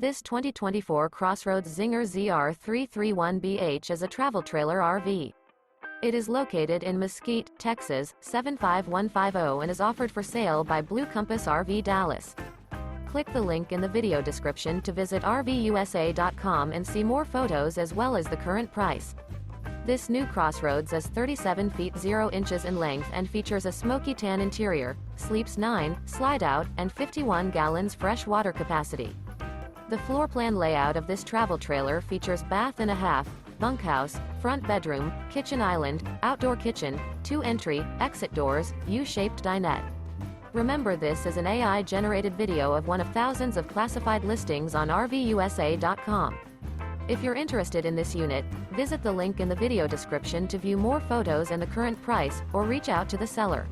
This 2024 CrossRoads Zinger ZR331BH is a travel trailer RV. It is located in Mesquite, Texas, 75150 and is offered for sale by Blue Compass RV Dallas. Click the link in the video description to visit RVUSA.com and see more photos as well as the current price. This new CrossRoads is 37 feet 0 inches in length and features a smoky tan interior, sleeps 9, slide-out, and 51 gallons fresh water capacity. The floor plan layout of this travel trailer features bath and a half, bunkhouse, front bedroom, kitchen island, outdoor kitchen, 2 entry, exit doors, U-shaped dinette. Remember, this is an AI-generated video of one of thousands of classified listings on RVUSA.com. If you're interested in this unit, visit the link in the video description to view more photos and the current price, or reach out to the seller.